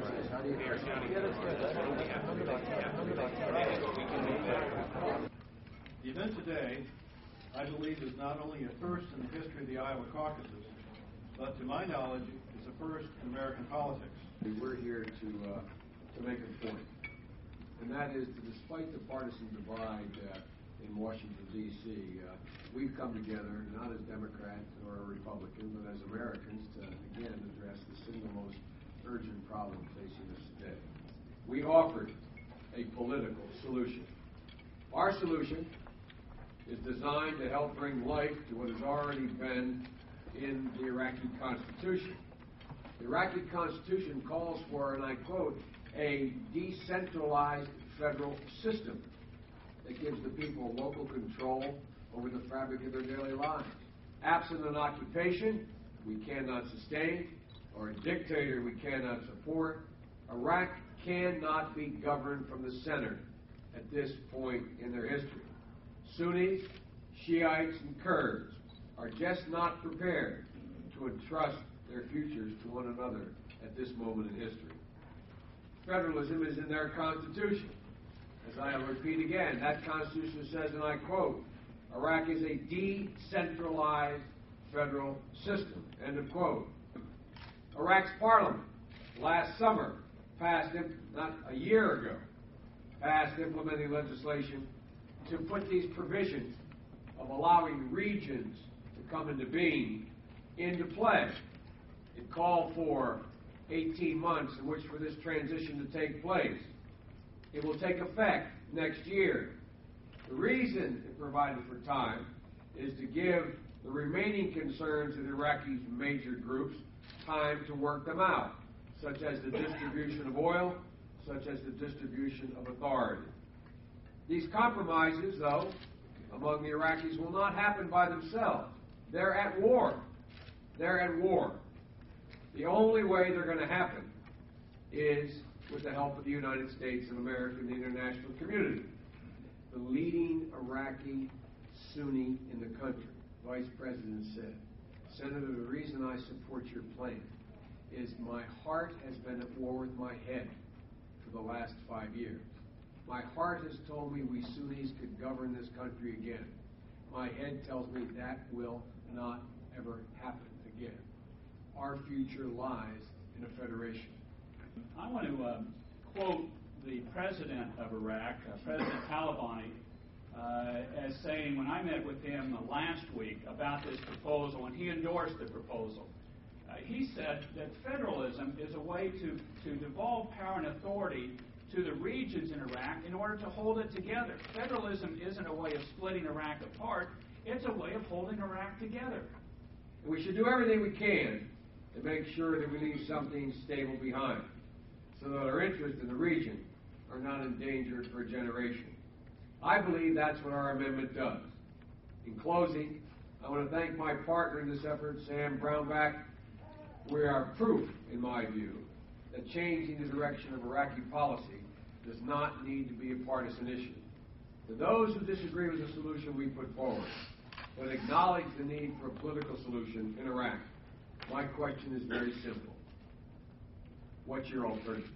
The event today, I believe, is not only a first in the history of the Iowa caucuses, but to my knowledge, is a first in American politics. We're here to make a point, and that is that despite the partisan divide in Washington, D.C., we've come together, not as Democrats or Republicans, but as Americans to, again, address the single most urgent problem facing us today. We offered a political solution. Our solution is designed to help bring life to what has already been in the Iraqi Constitution. The Iraqi Constitution calls for, and I quote, a decentralized federal system that gives the people local control over the fabric of their daily lives. Absent an occupation we cannot sustain, or a dictator we cannot support, Iraq cannot be governed from the center at this point in their history. Sunnis, Shiites, and Kurds are just not prepared to entrust their futures to one another at this moment in history. Federalism is in their Constitution. As I will repeat again, that Constitution says, and I quote, Iraq is a decentralized federal system, end of quote. Iraq's parliament last summer passed, not a year ago, passed implementing legislation to put these provisions of allowing regions to come into being into play. It called for 18 months in which for this transition to take place. It will take effect next year. The reason it provided for time is to give the remaining concerns of the Iraqi major groups time to work them out, such as the distribution of oil, such as the distribution of authority. These compromises, though, among the Iraqis will not happen by themselves. They're at war. They're at war. The only way they're going to happen is with the help of the United States of America and the international community. The leading Iraqi Sunni in the country, Vice President, said, Senator, the reason I support your plan is my heart has been at war with my head for the last 5 years. My heart has told me we Sunnis could govern this country again. My head tells me that will not ever happen again. Our future lies in a federation. I want to quote the president of Iraq, President Talabani, as saying when I met with him last week about this proposal, and he endorsed the proposal, he said that federalism is a way to devolve power and authority to the regions in Iraq in order to hold it together. Federalism isn't a way of splitting Iraq apart, it's a way of holding Iraq together. We should do everything we can to make sure that we leave something stable behind, so that our interests in the region are not endangered for a generation. I believe that's what our amendment does. In closing, I want to thank my partner in this effort, Sam Brownback. We are proof, in my view, that changing the direction of Iraqi policy does not need to be a partisan issue. To those who disagree with the solution we put forward, but acknowledge the need for a political solution in Iraq, my question is very simple. What's your alternative?